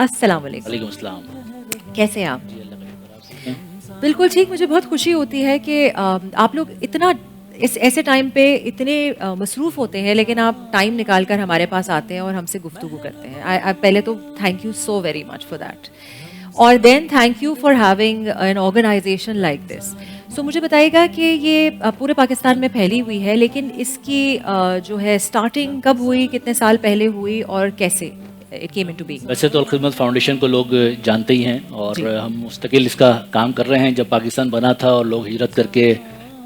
السلام علیکم. وعلیکم السلام. کیسے ہیں آپ؟ جی اللہ کا شکر. آپ سب ہیں؟ بالکل ٹھیک. مجھے بہت خوشی ہوتی ہے کہ آپ لوگ اتنا ایسے ٹائم پہ اتنے مصروف ہوتے ہیں، لیکن آپ ٹائم نکال کر ہمارے پاس آتے ہیں اور ہم سے گفتگو کرتے ہیں. پہلے تو thank you so very much for that, اور then thank you for having an organization like this. So مجھے بتائیے گا کہ یہ پورے پاکستان میں پھیلی ہوئی ہے، لیکن اس کی جو ہے اسٹارٹنگ کب ہوئی، کتنے سال پہلے ہوئی اور کیسے اٹ کیم انٹو بینگ؟ ویسے تو الخدمت فاؤنڈیشن کو لوگ جانتے ہی ہیں، اور ہم مستقل اس کا کام کر رہے ہیں. جب پاکستان بنا تھا اور لوگ ہجرت کر کے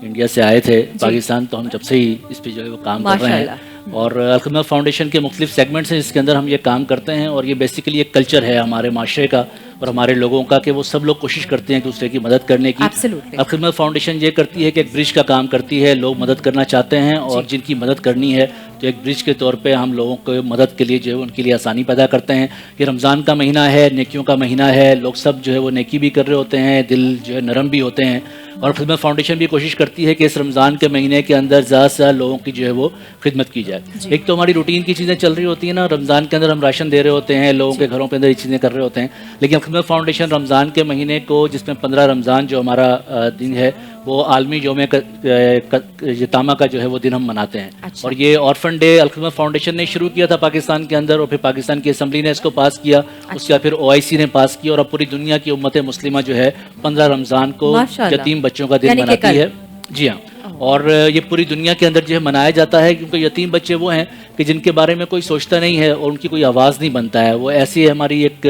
انڈیا سے آئے تھے پاکستان، تو ہم جب سے ہی اس پہ جو ہے وہ کام کر رہے ہیں. اور الخدمت فاؤنڈیشن کے مختلف سیگمنٹس ہیں جس کے اندر ہم یہ کام کرتے ہیں، اور یہ بیسیکلی ایک کلچر ہے ہمارے معاشرے کا اور ہمارے لوگوں کا کہ وہ سب لوگ کوشش کرتے ہیں کہ دوسرے کی مدد کرنے کی. الخدمت فاؤنڈیشن یہ کرتی ہے کہ ایک برج کا کام کرتی ہے. لوگ مدد کرنا چاہتے ہیں اور جن کی مدد کرنی ہے تو ایک برج کے طور پہ ہم لوگوں کو مدد کے لیے جو ہے ان کے لیے آسانی پیدا کرتے ہیں. یہ رمضان کا مہینہ ہے، نیکیوں کا مہینہ ہے. لوگ سب جو ہے وہ نیکی بھی کر رہے ہوتے ہیں، دل جو ہے نرم بھی ہوتے ہیں. اور خدمت فاؤنڈیشن بھی کوشش کرتی ہے کہ اس رمضان کے مہینے کے اندر زیادہ سے زیادہ لوگوں کی جو ہے وہ خدمت کی جائے. ایک تو ہماری روٹین کی چیزیں چل رہی ہوتی ہیں نا، رمضان کے اندر ہم راشن دے رہے ہوتے ہیں، لوگوں کے گھروں کے اندر یہ چیزیں کر رہے ہوتے ہیں. لیکن خدمت فاؤنڈیشن رمضان کے مہینے کو، جس میں 15 رمضان جو ہمارا دن ہے، وہ عالمی یوم یتامہ کا جو ہے وہ دن ہم مناتے ہیں. اور یہ آرفن ڈے الخدمت فاؤنڈیشن نے شروع کیا تھا پاکستان کے اندر، اور پھر پاکستان کی اسمبلی نے اس کو پاس کیا، اس کے بعد پھر OIC نے پاس کیا، اور اب پوری دنیا کی امت مسلمہ جو ہے 15 رمضان کو یتیم بچوں کا دن مناتی ہے. جی ہاں. اور یہ پوری دنیا کے اندر جو ہے منایا جاتا ہے، کیونکہ یتیم بچے وہ ہیں کہ جن کے بارے میں کوئی سوچتا نہیں ہے اور ان کی کوئی آواز نہیں بنتا ہے. وہ ایسی ہماری ایک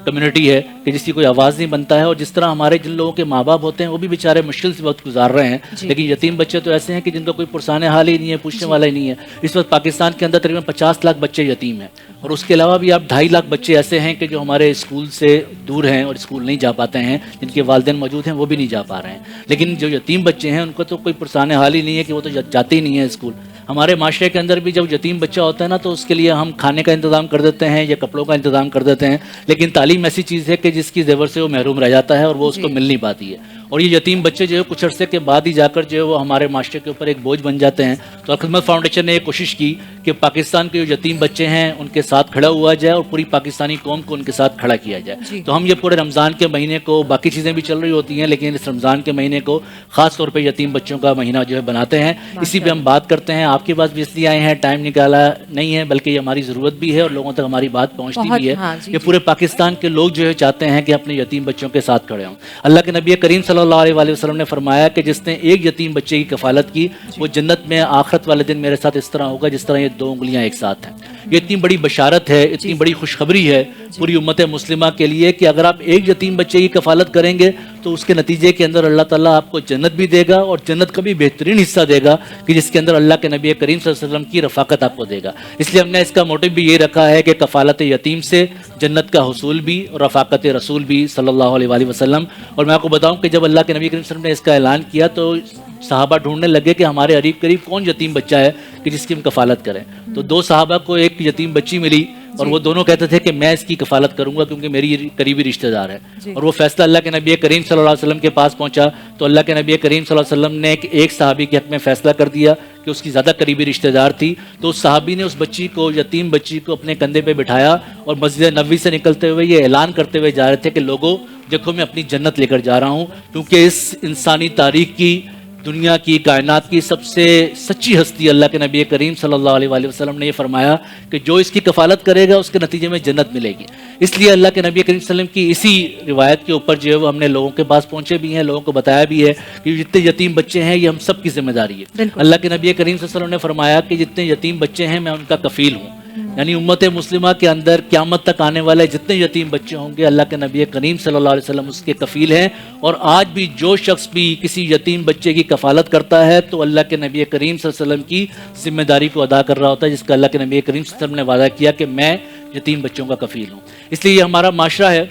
کمیونٹی ہے کہ جس کی کوئی آواز نہیں بنتا ہے. اور جس طرح ہمارے جن لوگوں کے ماں باپ ہوتے ہیں وہ بھی بیچارے مشکل سے وقت گزار رہے ہیں، لیکن یتیم بچے تو ایسے ہیں کہ جن کا کوئی پرسان حال ہی نہیں ہے، پوچھنے والا ہی نہیں ہے. اس وقت پاکستان کے اندر تقریباً 50 لاکھ بچے یتیم ہیں، اور اس کے علاوہ بھی آپ 2.5 لاکھ بچے ایسے ہیں کہ جو ہمارے اسکول سے دور ہیں اور اسکول نہیں جا پاتے ہیں. جن کے والدین موجود ہیں وہ بھی نہیں جا پا رہے ہیں. لیکن جو یتیم بچے ہیں ان کو تو کوئی پرسان حال ہی نہیں ہے کہ وہ تو جاتے ہی نہیں ہیں اسکول. ہمارے معاشرے کے اندر بھی جب یتیم بچہ ہوتا ہے نا، تو اس کے لیے ہم کھانے کا انتظام کر دیتے ہیں یا کپڑوں کا انتظام کر دیتے ہیں. لیکن تعلیم ایسی چیز ہے کہ جس کی زیور سے وہ محروم رہ جاتا ہے اور وہ اس کو مل نہیں پاتی ہے. اور یہ یتیم بچے جو ہے کچھ عرصے کے بعد ہی جا کر جو ہے وہ ہمارے معاشرے کے اوپر ایک بوجھ بن جاتے ہیں. تو الخدمت فاؤنڈیشن نے یہ کوشش کی کہ پاکستان کے جو یتیم بچے ہیں ان کے ساتھ کھڑا ہوا جائے اور پوری پاکستانی قوم کو ان کے ساتھ کھڑا کیا جائے. تو ہم یہ پورے رمضان کے مہینے کو، باقی چیزیں بھی چل رہی ہوتی ہیں لیکن اس رمضان کے مہینے کو خاص طور پہ یتیم بچوں کا مہینہ جو ہے بناتے ہیں. اسی پہ ہم بات کرتے ہیں. آپ کے پاس بھی اس لیے آئے ہیں، ٹائم نکالا نہیں ہے، بلکہ یہ ہماری ضرورت بھی ہے اور لوگوں تک ہماری بات پہنچتی بھی ہے. یہ پورے پاکستان کے لوگ جو ہے چاہتے ہیں کہ اپنے یتیم بچوں کے ساتھ کھڑے ہوں. اللہ کے نبی کریم صلی اللہ علیہ وسلم نے فرمایا کہ جس نے ایک یتیم بچے کی کفالت کی، وہ جنت میں آخرت والے دن میرے ساتھ اس طرح ہوگا جس طرح یہ 2 انگلیاں ایک ساتھ ہیں. یہ اتنی بڑی بشارت ہے، اتنی بڑی خوشخبری ہے پوری امت مسلمہ کے لیے کہ اگر آپ ایک یتیم بچے کی کفالت کریں گے تو اس کے نتیجے کے اندر اللہ تعالیٰ آپ کو جنت بھی دے گا، اور جنت کا بھی بہترین حصہ دے گا کہ جس کے اندر اللہ کے نبی کریم صلی اللہ علیہ وسلم کی رفاقت آپ کو دے گا. اس لیے ہم نے اس کا موٹو بھی یہ رکھا ہے کہ کفالت یتیم سے جنت کا حصول بھی اور رفاقت رسول بھی صلی اللہ علیہ وسلم. اور میں آپ کو بتاؤں کہ جب اللہ کے نبی کریم صلی اللہ علیہ وسلم نے اس کا اعلان کیا تو صحابہ ڈھونڈنے لگے کہ ہمارے قریب کون یتیم بچہ ہے کہ جس کی ہم کفالت کریں. تو 2 صحابہ کو ایک یتیم بچی ملی اور وہ دونوں کہتے تھے کہ میں اس کی کفالت کروں گا کیونکہ میری قریبی رشتہ دار ہے. اور وہ فیصلہ اللہ کے نبی کریم صلی اللہ علیہ وسلم کے پاس پہنچا تو اللہ کے نبی کریم صلی اللہ علیہ وسلم نے ایک صحابی کے حق میں فیصلہ کر دیا کہ اس کی زیادہ قریبی رشتہ دار تھی. تو اس صحابی نے اس بچی کو، یتیم بچی کو اپنے کندھے پہ بٹھایا اور مسجد نبوی سے نکلتے ہوئے یہ اعلان کرتے ہوئے جا رہے تھے کہ لوگوں دیکھو میں اپنی جنت لے کر جا رہا ہوں، کیونکہ اس انسانی تاریخ کی، دنیا کی، کائنات کی سب سے سچی ہستی اللہ کے نبی کریم صلی اللہ علیہ وسلم نے یہ فرمایا کہ جو اس کی کفالت کرے گا اس کے نتیجے میں جنت ملے گی. اس لیے اللہ کے نبی کریم صلی اللہ علیہ وسلم کی اسی روایت کے اوپر جو ہے وہ ہم نے لوگوں کے پاس پہنچے بھی ہیں، لوگوں کو بتایا بھی ہے کہ جتنے یتیم بچے ہیں یہ ہم سب کی ذمہ داری ہے. اللہ کے نبی کریم صلی اللہ علیہ وسلم نے فرمایا کہ جتنے یتیم بچے ہیں میں ان کا کفیل ہوں. یعنی امت مسلمہ کے اندر قیامت تک آنے والے جتنے یتیم بچے ہوں گے اللہ کے نبی کریم صلی اللہ علیہ وسلم اس کے کفیل ہیں. اور آج بھی جو شخص بھی کسی یتیم بچے کی کفالت کرتا ہے تو اللہ کے نبی کریم صلی اللہ علیہ وسلم کی ذمہ داری کو ادا کر رہا ہوتا ہے، جس کا اللہ کے نبی کریم صلی اللہ علیہ وسلم نے وعدہ کیا کہ میں یتیم بچوں کا کفیل ہوں. اس لیے یہ ہمارا معاشرہ ہے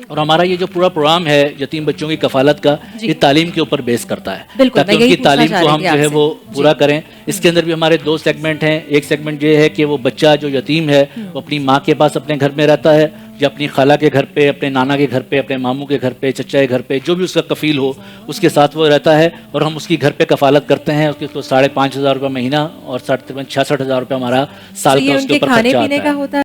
اور ہمارا یہ جو پورا پروگرام ہے یتیم بچوں کی کفالت کا، یہ تعلیم کے اوپر بیس کرتا ہے تاکہ ان کی تعلیم کو ہم جو ہے وہ پورا کریں. اس کے اندر بھی ہمارے 2 سیگمنٹ ہیں. ایک سیگمنٹ یہ ہے کہ وہ بچہ جو یتیم ہے وہ اپنی ماں کے پاس اپنے گھر میں رہتا ہے یا اپنی خالہ کے گھر پہ، اپنے نانا کے گھر پہ، اپنے ماموں کے گھر پہ، چچا کے گھر پہ، جو بھی اس کا کفیل ہو اس کے ساتھ وہ رہتا ہے اور ہم اس کی گھر پہ کفالت کرتے ہیں. اس کو 5,500 روپے مہینہ اور 66,000 روپے ہمارا سال کا اس کے اوپر خرچہ آتا ہے.